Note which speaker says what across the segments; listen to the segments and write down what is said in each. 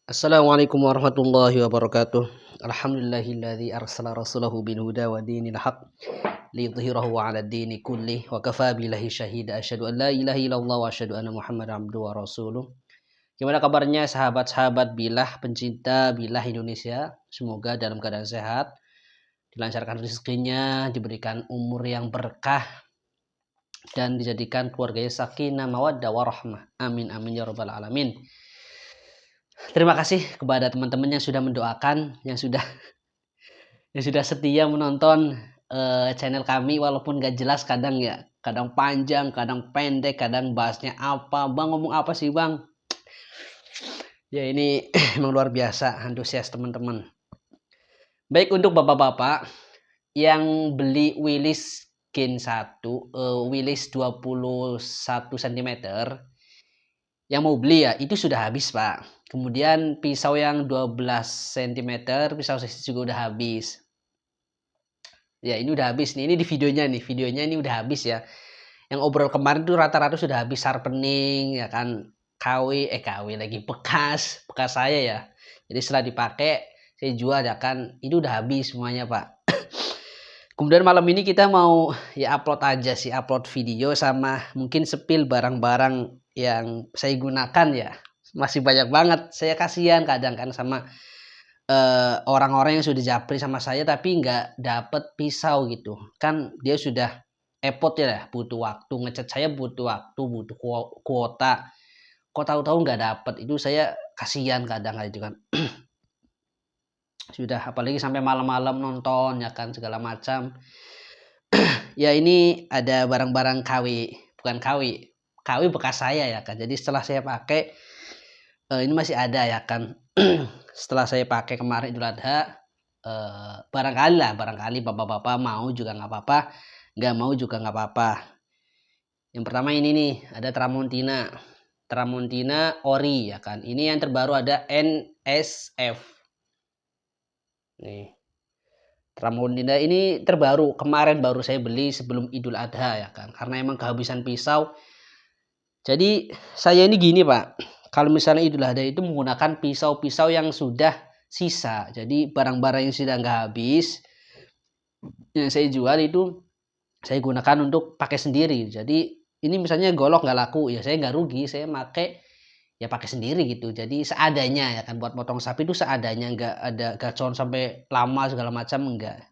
Speaker 1: Assalamualaikum warahmatullahi wabarakatuh. Alhamdulillahilladzi arsala rasulahu bil huda wa dinil haq liyudhhirahu 'ala ad-dini kullih wa kafa billahi syahida asyhadu an la ilaha illallah wa asyhadu anna muhammadar abduhu wa rasuluh. Gimana kabarnya sahabat-sahabat Billah, pencinta Billah Indonesia? Semoga dalam keadaan sehat, dilancarkan rezekinya, diberikan umur yang berkah dan dijadikan keluarganya sakinah mawaddah warahmah. Amin amin ya rabbal alamin. Terima kasih kepada teman-teman yang sudah mendoakan, yang sudah setia menonton channel kami walaupun gak jelas kadang ya, kadang panjang, kadang pendek, kadang bahasnya apa, bang ngomong apa sih bang? Ya ini emang luar biasa antusias teman-teman. Baik untuk bapak-bapak yang beli Willis Gen 1, Willis 21 cm, yang mau beli ya itu sudah habis pak. Kemudian pisau yang 12 cm, pisau sisi juga udah habis. Ya ini udah habis nih, ini di videonya ini udah habis ya. Yang obrol kemarin tuh rata-rata sudah habis sharpening ya kan, KW lagi bekas saya ya. Jadi setelah dipakai saya jual ya kan, itu udah habis semuanya pak. Kemudian malam ini kita mau ya upload aja sih, upload video sama mungkin spill barang-barang yang saya gunakan ya. Masih banyak banget, saya kasihan kadang kan sama orang-orang yang sudah japri sama saya tapi nggak dapet pisau gitu. Kan dia sudah effort ya, butuh waktu ngecat saya, butuh waktu, butuh kuota. Kok tahu-tahu nggak dapet, itu saya kasihan kadang gitu kan. Sudah apalagi sampai malam-malam nonton ya kan segala macam. Ya ini ada barang-barang KW, bukan KW bekas saya ya kan. Jadi setelah saya pakai ini masih ada ya kan. Setelah saya pakai kemarin Idul Adha, barangkali bapak-bapak mau juga nggak apa-apa, nggak mau juga nggak apa-apa. Yang pertama ini nih ada Tramontina Ori ya kan. Ini yang terbaru ada NSF. Nih. Tramontina ini terbaru, kemarin baru saya beli sebelum Idul Adha ya kan. Karena emang kehabisan pisau. Jadi saya ini gini pak, kalau misalnya Idul Adha itu menggunakan pisau-pisau yang sudah sisa. Jadi barang-barang yang sudah nggak habis, yang saya jual itu saya gunakan untuk pakai sendiri. Jadi ini misalnya golok nggak laku, ya saya nggak rugi, saya pakai ya pakai sendiri gitu. Jadi seadanya ya kan, buat potong sapi itu seadanya, nggak ada gacor sampai lama segala macam, enggak.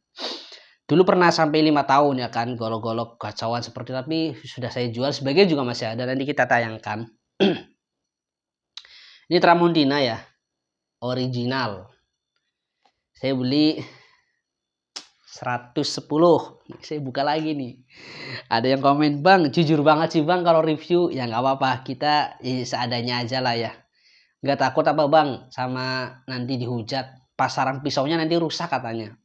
Speaker 1: Dulu pernah sampai 5 tahun ya kan, golok-golok gacauan seperti, tapi sudah saya jual, sebagian juga masih ada, nanti kita tayangkan. Ini Tramontina ya, original. Saya beli 110. Saya buka lagi nih. Ada yang komen, bang jujur banget sih bang kalau review. Ya nggak apa-apa, kita seadanya aja lah ya. Nggak takut apa bang sama nanti dihujat, pasaran pisaunya nanti rusak katanya.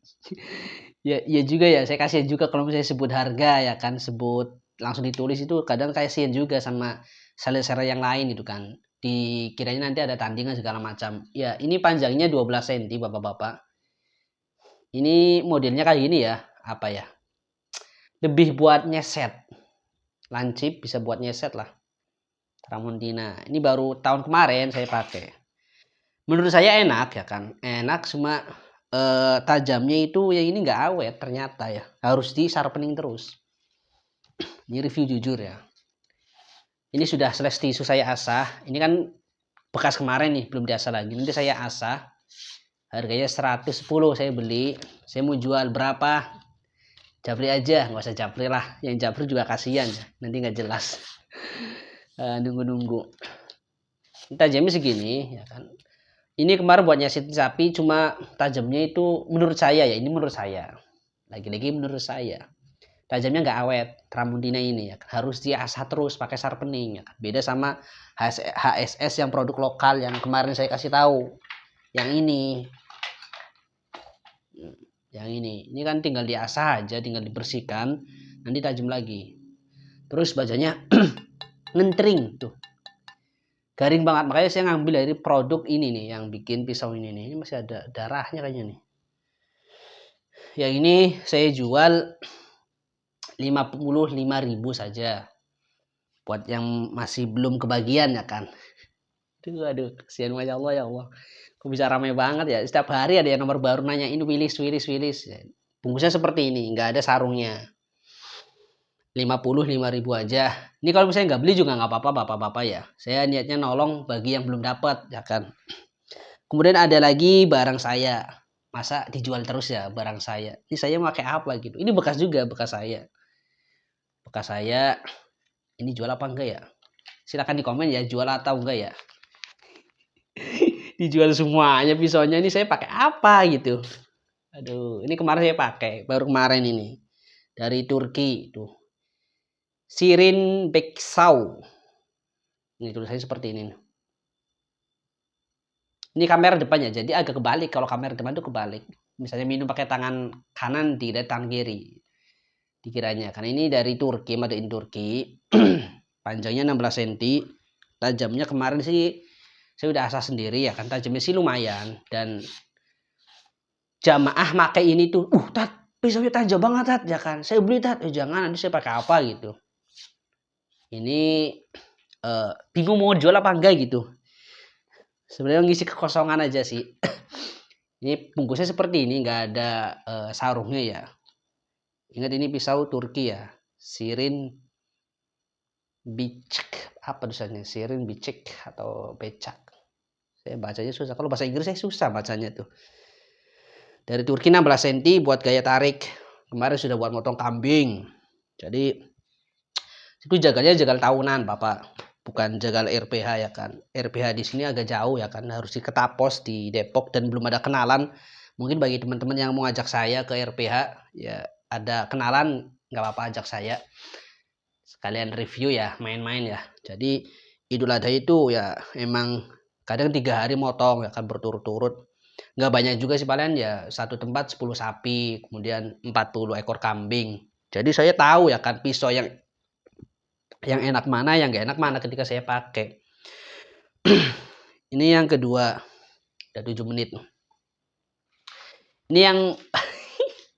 Speaker 1: Ya juga ya, saya kasihan juga kalau misalnya sebut harga ya kan, sebut langsung ditulis itu kadang kasihan juga sama seller-seller yang lain itu kan. Dikiranya nanti ada tandingan segala macam. Ya ini panjangnya 12 cm bapak-bapak. Ini modelnya kayak gini ya, apa ya? Lebih buat nyeset. Lancip bisa buat nyeset lah. Tramontina. Ini baru tahun kemarin saya pakai. Menurut saya enak ya kan. Enak, cuma tajamnya itu ya ini nggak awet ternyata ya. Harus di sharpening terus. Ini review jujur ya. Ini sudah slash tisu saya asah. Ini kan bekas kemarin nih, belum diasah lagi. Nanti saya asah. Harganya 110 saya beli. Saya mau jual berapa? Japri aja, nggak usah japri lah. Yang japri juga kasihan ya. Nanti nggak jelas. Nunggu-nunggu. Tajamnya segini ya kan. Ini kemarin buat nyasit sapi, cuma tajamnya itu menurut saya ya, ini menurut saya. Lagi-lagi menurut saya. Tajamnya nggak awet, Tramontina ini ya. Harus diasah terus pakai sharpening ya kan. Beda sama HSS yang produk lokal yang kemarin saya kasih tahu. Yang ini. Ini kan tinggal diasah aja, tinggal dibersihkan, nanti tajam lagi. Terus bajanya ngentring tuh. Garing banget, makanya saya ngambil dari produk ini nih yang bikin pisau ini nih. Ini masih ada darahnya kayaknya nih. Yang ini saya jual 55.000 saja. Buat yang masih belum kebagian ya kan. Aduh, kasihan Masya Allah ya Allah. Kok bisa ramai banget ya. Setiap hari ada yang nomor baru nanyain Willis, Willis, Willis. Bungkusnya seperti ini, nggak ada sarungnya. 55.000 aja. Ini kalau misalnya nggak beli juga nggak apa-apa bapak-bapak ya. Saya niatnya nolong bagi yang belum dapat ya kan. Kemudian ada lagi barang saya. Masa dijual terus ya barang saya. Ini saya pakai apa gitu. Ini bekas juga bekas saya. Bekas saya. Ini jual apa enggak ya? Silahkan di komen ya jual atau enggak ya. Dijual semuanya pisaunya ini saya pakai apa gitu. Aduh, ini kemarin saya pakai baru kemarin ini dari Turki tuh. Sirin Beksau. Ini tulisannya seperti ini. Ini kamera depannya, jadi agak kebalik. Kalau kamera depan itu kebalik. Misalnya minum pakai tangan kanan, di tangan kiri. Dikiranya. Karena ini dari Turki, made in Turki. Panjangnya 16 cm. Tajamnya kemarin sih saya udah asah sendiri ya kan. Tajamnya sih lumayan. Dan jamaah pakai ini tuh. Tat, pisaunya tajam banget Tat. Ya kan. Saya beli Tat. Jangan, nanti saya pakai apa gitu. Ini bingung mau jual apa enggak gitu. Sebenarnya ngisi kekosongan aja sih. Ini bungkusnya seperti ini, nggak ada sarungnya ya. Ingat ini pisau Turki ya. Sirin Bicek. Apa tulisannya? Sirin Bicek atau Becak. Saya bacanya susah. Kalau bahasa Inggris saya susah bacanya tuh. Dari Turki 16 cm buat gaya tarik. Kemarin sudah buat motong kambing. Jadi itu jagalnya jagal tahunan Bapak. Bukan jagal RPH ya kan. RPH di sini agak jauh ya kan. Harus di Ketapos di Depok dan belum ada kenalan. Mungkin bagi teman-teman yang mau ajak saya ke RPH ya ada kenalan nggak apa-apa ajak saya. Sekalian review ya main-main ya. Jadi Idul Adha itu ya emang kadang 3 hari motong ya kan berturut-turut. Nggak banyak juga sih paling ya satu tempat 10 sapi kemudian 40 ekor kambing. Jadi saya tahu ya kan pisau yang enak mana, yang gak enak mana ketika saya pakai. Ini yang kedua. Udah 7 menit. Ini yang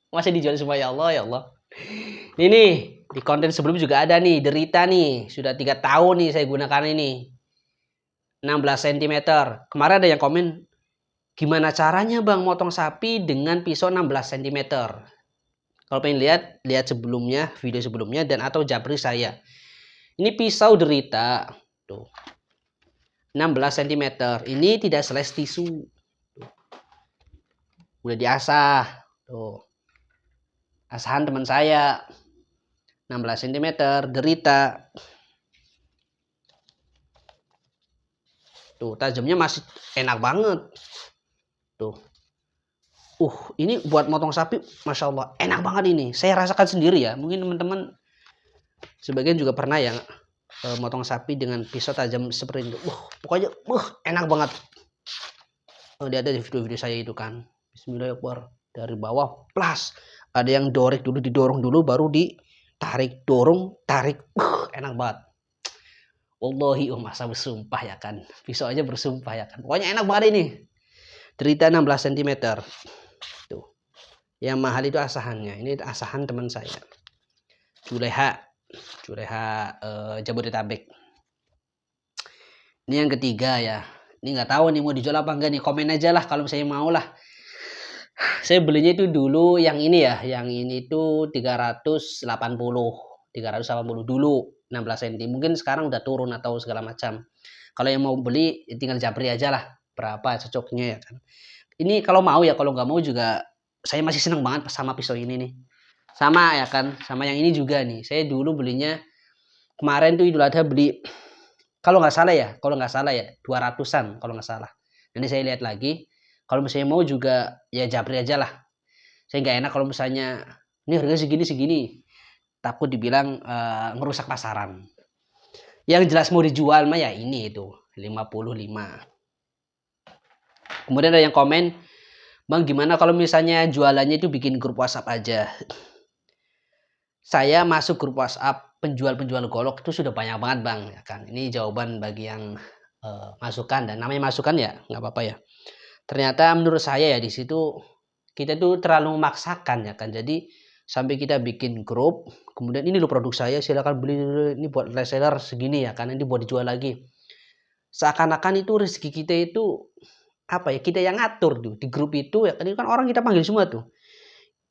Speaker 1: masih dijual semua ya Allah ya Allah. Ini nih, di konten sebelum juga ada nih, derita nih. Sudah 3 tahun nih saya gunakan ini. 16 cm. Kemarin ada yang komen, gimana caranya bang motong sapi dengan pisau 16 cm. Kalau pengen lihat sebelumnya, video sebelumnya dan atau japri saya. Ini pisau derita. Tuh. 16 cm. Ini tidak seles tisu. Tuh. Udah diasah. Tuh. Asahan teman saya. 16 cm derita. Tuh, tajamnya masih enak banget. Tuh. Ini buat motong sapi, Masya Allah, enak banget ini. Saya rasakan sendiri ya. Mungkin teman-teman sebagian juga pernah ya motong sapi dengan pisau tajam seperti itu. Pokoknya enak banget. Lihat ada di video-video saya itu kan. Bismillahirrahmanirrahim. Dari bawah plus ada yang didorong dulu baru ditarik, dorong, tarik. Enak banget. Wallahi masa bersumpah ya kan. Pisau aja bersumpah ya kan. Pokoknya enak banget ini. Derita 16 cm. Tuh. Yang mahal itu asahannya. Ini asahan teman saya. Juleha Jabodetabek. Ini yang ketiga ya. Ini nggak tahu nih mau dijual apa enggak nih. Komen aja lah kalau misalnya mau lah. Saya belinya itu dulu yang ini ya. Yang ini tuh 380 dulu 16 cm. Mungkin sekarang udah turun atau segala macam. Kalau yang mau beli tinggal japri aja lah. Berapa cocoknya ya kan. Ini kalau mau ya. Kalau nggak mau juga saya masih seneng banget sama pisau ini nih. Sama ya kan. Sama yang ini juga nih. Saya dulu belinya kemarin tuh Idul Adha beli kalau nggak salah ya 200-an kalau nggak salah. Nanti saya lihat lagi. Kalau misalnya mau juga ya japri aja lah. Saya nggak enak kalau misalnya ini harga segini. Takut dibilang ngerusak pasaran. Yang jelas mau dijual mah ya ini itu 55. Kemudian ada yang komen, bang gimana kalau misalnya jualannya itu bikin grup WhatsApp aja. Saya masuk grup WhatsApp penjual golok itu sudah banyak banget bang ya kan. Ini jawaban bagi yang masukan dan namanya masukan ya nggak apa-apa ya. Ternyata menurut saya ya di situ kita tuh terlalu memaksakan ya kan. Jadi sampai kita bikin grup, kemudian ini lo produk saya silakan beli ini buat reseller segini ya kan, ini buat dijual lagi. seakan-akan itu rezeki kita itu apa ya, kita yang ngatur tuh di grup itu ya, tadi kan orang kita panggil semua tuh.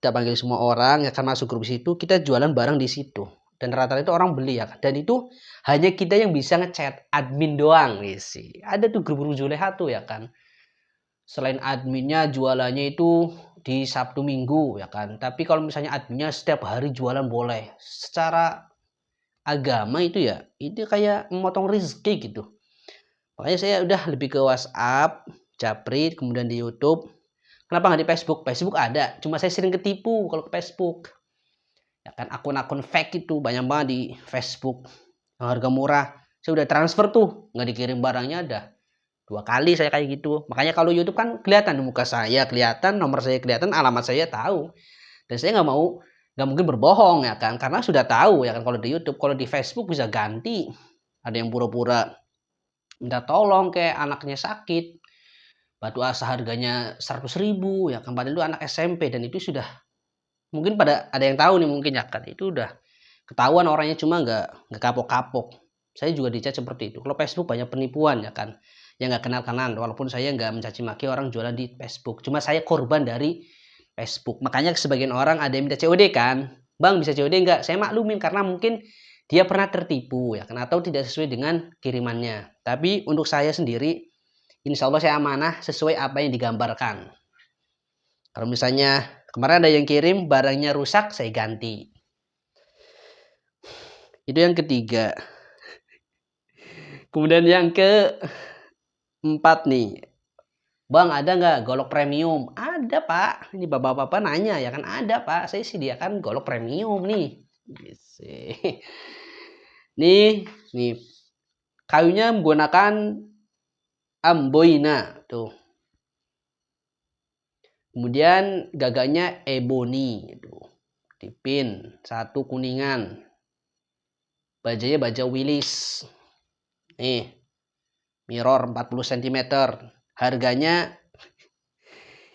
Speaker 1: Kita panggil semua orang yang akan masuk grup situ, kita jualan barang di situ. Dan rata-rata itu orang beli ya kan. Dan itu hanya kita yang bisa ngechat, admin doang sih. Ada tuh grup Zuleha tuh ya kan. Selain adminnya jualannya itu di Sabtu Minggu ya kan. Tapi kalau misalnya adminnya setiap hari jualan boleh. Secara agama itu ya, itu kayak memotong rezeki gitu. Makanya saya udah lebih ke WhatsApp, Japri, kemudian di YouTube. Kenapa nggak di Facebook? Facebook ada, cuma saya sering ketipu kalau ke Facebook. Ya kan akun-akun fake itu banyak banget di Facebook yang harga murah. Saya udah transfer tuh, nggak dikirim barangnya ada 2 kali saya kayak gitu. Makanya kalau YouTube kan kelihatan muka saya, kelihatan nomor saya, kelihatan alamat saya tahu. Dan saya nggak mungkin berbohong ya kan, karena sudah tahu ya kan kalau di YouTube. Kalau di Facebook bisa ganti. Ada yang pura-pura minta tolong kayak anaknya sakit, batu asa harganya 100.000 ya kan, padahal itu anak SMP dan itu sudah mungkin pada ada yang tahu nih mungkin ya kan, itu udah ketahuan orangnya cuma nggak kapok-kapok. Saya juga dicat seperti itu. Kalau Facebook banyak penipuan ya kan, yang nggak kenal-kenalan. Walaupun saya nggak mencaci maki orang jualan di Facebook, cuma saya korban dari Facebook. Makanya sebagian orang ada yang minta COD kan, bang bisa COD nggak? Saya maklumin karena mungkin dia pernah tertipu ya kan, atau tidak sesuai dengan kirimannya. Tapi untuk saya sendiri, insya Allah saya amanah sesuai apa yang digambarkan. Kalau misalnya kemarin ada yang kirim barangnya rusak, saya ganti. Itu yang ketiga. Kemudian yang keempat nih, bang ada nggak golok premium? Ada pak. Ini bapak-bapak nanya ya kan, ada pak. Saya sediakan golok premium nih. Nih kayunya menggunakan amboina tuh. Kemudian gaganya ebony itu. Dipin satu kuningan. Bajanya baja Willis. Nih, mirror 40 cm. Harganya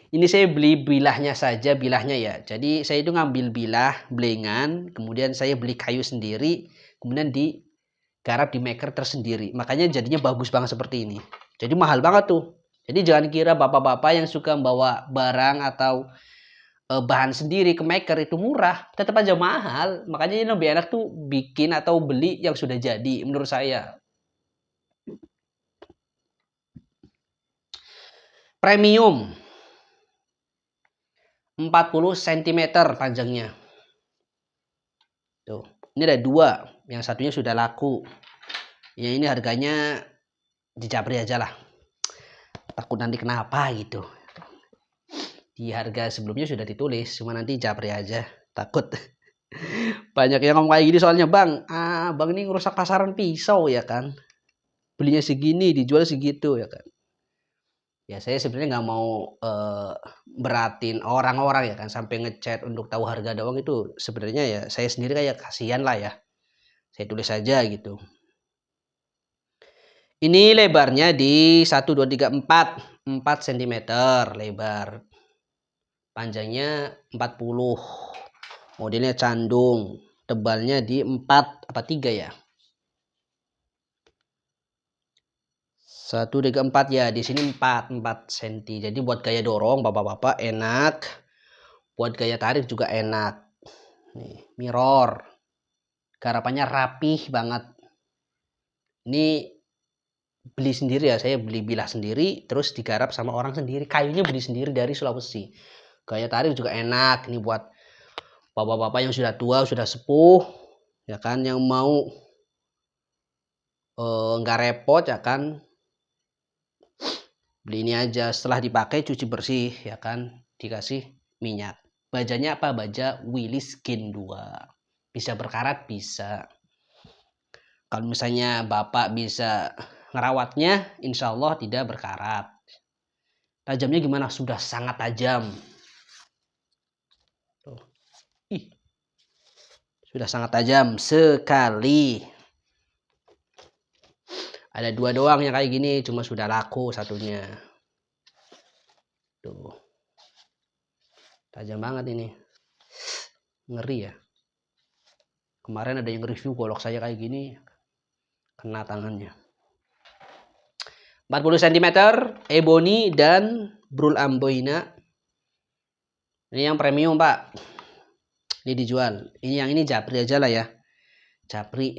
Speaker 1: ini saya beli bilahnya saja, bilahnya ya. Jadi saya itu ngambil bilah, belengan, kemudian saya beli kayu sendiri, kemudian digarap di maker tersendiri. Makanya jadinya bagus banget seperti ini. Jadi mahal banget tuh. Jadi jangan kira bapak-bapak yang suka membawa barang atau bahan sendiri ke maker itu murah, tetap aja mahal. Makanya ini lebih enak tuh bikin atau beli yang sudah jadi menurut saya. Premium 40 cm panjangnya. Tuh. Ini ada 2, yang satunya sudah laku. Ya ini harganya dijapri aja lah. Takut nanti kenapa gitu. Di harga sebelumnya sudah ditulis, cuma nanti japri aja. Takut. Banyak yang ngomong kayak gini soalnya, bang ini ngerusak pasaran pisau ya kan. Belinya segini, dijual segitu ya kan. Ya saya sebenarnya nggak mau beratin orang-orang ya kan, sampai ngechat untuk tahu harga doang. Itu sebenarnya ya saya sendiri kayak kasihan lah ya. Saya tulis saja gitu. Ini lebarnya di 1, 2, 3, 4 cm lebar. Panjangnya 40. Modelnya candung. Tebalnya di 4 apa 3 ya? 1, 3, 4 ya. Di sini 4 cm. Jadi buat gaya dorong bapak-bapak enak. Buat gaya tarik juga enak. Nih, mirror. Garapannya rapih banget. Ini beli sendiri ya, saya beli bilah sendiri terus digarap sama orang sendiri, kayunya beli sendiri dari Sulawesi. Gaya tarik juga enak. Ini buat bapak-bapak yang sudah tua, sudah sepuh ya kan, yang mau nggak repot ya kan, beli ini aja. Setelah dipakai cuci bersih ya kan, dikasih minyak. Bajanya apa? Baja Willis Skin 2. Bisa berkarat, bisa. Kalau misalnya bapak bisa ngerawatnya, insya Allah tidak berkarat. Tajamnya gimana? Sudah sangat tajam. Tuh. Ih, sudah sangat tajam sekali. Ada 2 doang yang kayak gini, cuma sudah laku satunya. Tuh. Tajam banget ini. Ngeri ya. Kemarin ada yang review golok saya kayak gini, kena tangannya. 40 cm, ebony dan Brul Amboina. Ini yang premium, Pak. Ini dijual. Ini yang ini japri aja lah ya. Japri.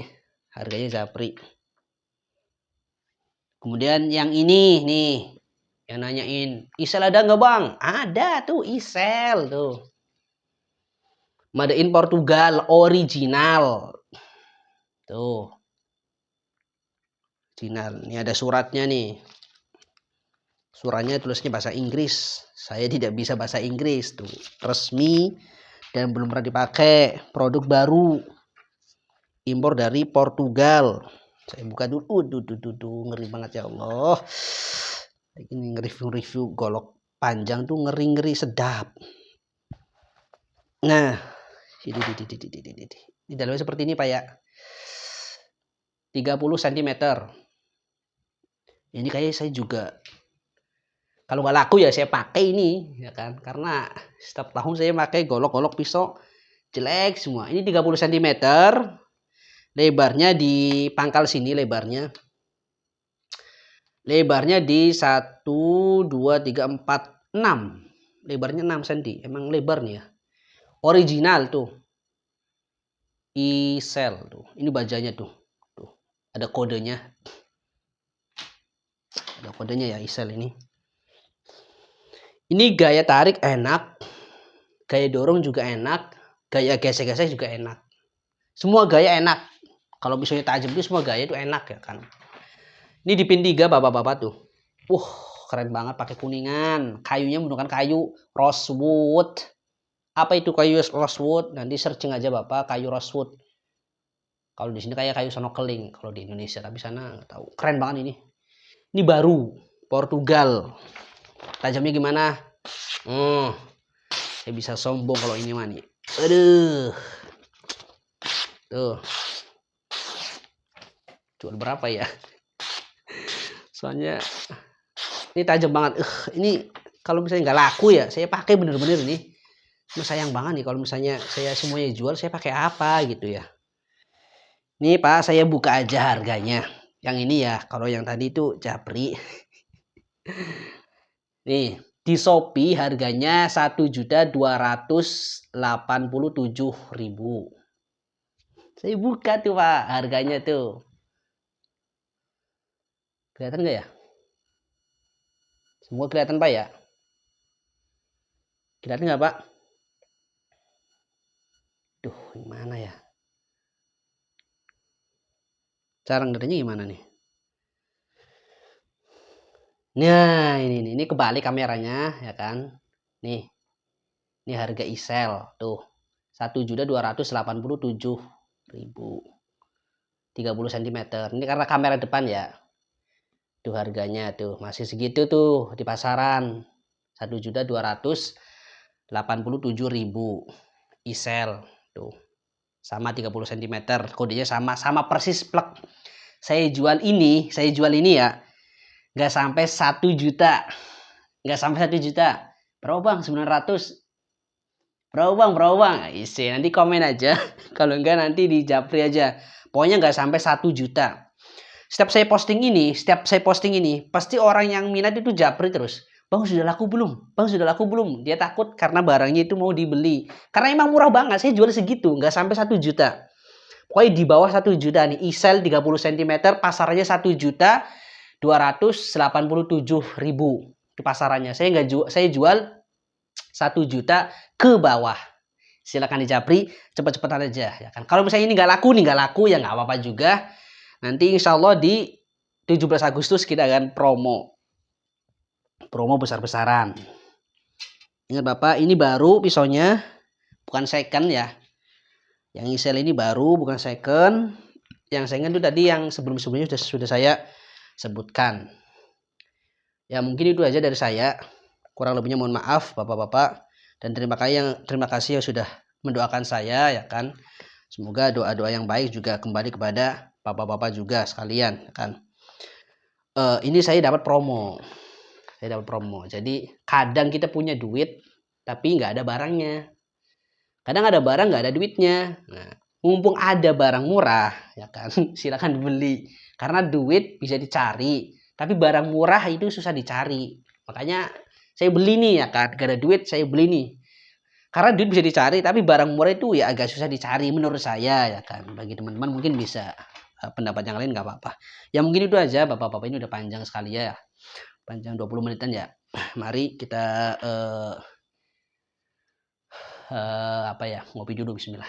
Speaker 1: Harganya japri. Kemudian yang ini nih. Yang nanyain, isel ada nggak, Bang? Ada tuh isel tuh. Made in Portugal, original. Tuh. Original. Ini ada suratnya nih. Suratnya tulisnya bahasa Inggris. Saya tidak bisa bahasa Inggris tuh. Resmi dan belum pernah dipakai. Produk baru. Impor dari Portugal. Saya buka dulu. Ngeri banget ya Allah. Ini review golok panjang tuh ngeri sedap. Nah, di dalamnya seperti ini, Pak ya. 30 cm. Ini kayak saya juga kalau nggak laku ya saya pakai ini, ya kan? Karena setiap tahun saya pakai golok-golok pisau jelek semua. Ini 30 cm. Lebarnya di pangkal sini lebarnya. Lebarnya di 1 2 3 4 6. Lebarnya 6 cm. Emang lebar nih ya. Original tuh. Isel tuh. Ini bajanya tuh. Tuh. Ada kodenya. Ada kodenya ya Isel ini. Ini gaya tarik enak, gaya dorong juga enak, gaya gesek-gesek juga enak. Semua gaya enak. Kalau misalnya tajam itu semua gaya itu enak ya kan. Ini di pin 3 bapak-bapak tuh. Keren banget pakai kuningan. Kayunya menggunakan kayu rosewood. Apa itu kayu rosewood? Nanti searching aja Bapak kayu rosewood. Kalau di sini kayak kayu snorkeling kalau di Indonesia, tapi sana nggak tahu. Keren banget ini. Ini baru Portugal. Tajamnya gimana? Saya bisa sombong kalau ini mah nih. Aduh. Tuh. Jual berapa ya? Soalnya ini tajam banget. Ini kalau misalnya nggak laku ya, saya pakai bener-bener ini. Sayang banget nih kalau misalnya saya semuanya jual, saya pakai apa gitu ya. Nih Pak, saya buka aja harganya. Yang ini ya, kalau yang tadi itu japri. Nih, di Shopee harganya 1.287.000. Saya buka tuh Pak, harganya tuh. Kelihatan nggak ya? Semua kelihatan Pak ya? Kelihatan nggak Pak? Duh, gimana ya? Cara ngeliatnya gimana nih? Nah, ini kebalik kameranya ya kan. Nih. Ini harga isel tuh. 1.287.000. 30 cm. Ini karena kamera depan ya. Tuh harganya tuh masih segitu tuh di pasaran. 1.287.000 isel tuh. Sama 30 cm. Kodenya sama persis plek. Saya jual ini ya. Nggak sampai 1 juta. Nggak sampai 1 juta. Berapa Bang? 900. Berapa bang? Isi nanti komen aja. Kalau enggak nanti di japri aja. Pokoknya nggak sampai 1 juta. Setiap saya posting ini, pasti orang yang minat itu japri terus. Bang sudah laku belum? Bang sudah laku belum? Dia takut karena barangnya itu mau dibeli. Karena emang murah banget. Saya jual segitu, nggak sampai 1 juta. Pokoknya di bawah 1 juta nih. Isel 30 cm, pasarannya 1.287.000 itu pasarannya. Saya jual 1 juta ke bawah. Silakan dijapri, cepet-cepetan aja ya kan. Kalau misalnya ini nggak laku ya nggak apa-apa juga. Nanti insya Allah di 17 Agustus kita akan promo besar-besaran. Ingat Bapak, ini baru pisaunya, bukan second ya. Yang isel ini baru, bukan second. Yang second itu tadi yang sebelum-sebelumnya sudah saya sebutkan. Ya mungkin itu aja dari saya. Kurang lebihnya mohon maaf Bapak-bapak. Dan terima kasih yang sudah mendoakan saya ya kan. Semoga doa-doa yang baik juga kembali kepada bapak-bapak juga sekalian ya kan. Ini saya dapat promo. Jadi kadang kita punya duit tapi nggak ada barangnya. Kadang ada barang nggak ada duitnya. Nah, mumpung ada barang murah ya kan, silakan dibeli. Karena duit bisa dicari, Tapi barang murah itu susah dicari. Makanya saya beli nih ya kan, gak ada duit saya beli nih. Karena duit bisa dicari, tapi barang murah itu ya agak susah dicari menurut saya ya kan. Bagi teman-teman mungkin bisa pendapat yang lain nggak apa-apa. Ya mungkin itu aja, bapak-bapak ini udah panjang sekali ya. Panjang 20 menitan ya. Mari kita apa ya, ngopi dulu, bismillah.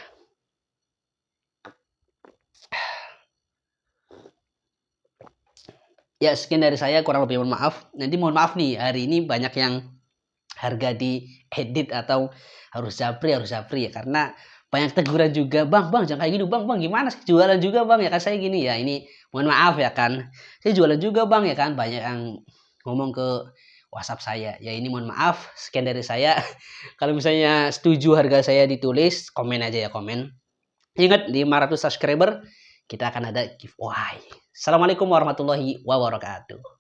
Speaker 1: Ya sekian dari saya, kurang lebih mohon maaf. Nanti mohon maaf nih, hari ini banyak yang harga di edit atau harus japri ya, karena banyak teguran juga, bang jangan kayak gini, bang gimana sih jualan juga bang ya kan, saya gini ya, ini mohon maaf ya kan, saya jualan juga bang ya kan, banyak yang ngomong ke WhatsApp saya ya, ini mohon maaf. Sekian dari saya. Kalau misalnya setuju harga saya ditulis, komen aja ya, komen. Ingat 500 subscriber kita akan ada giveaway. Assalamualaikum warahmatullahi wabarakatuh.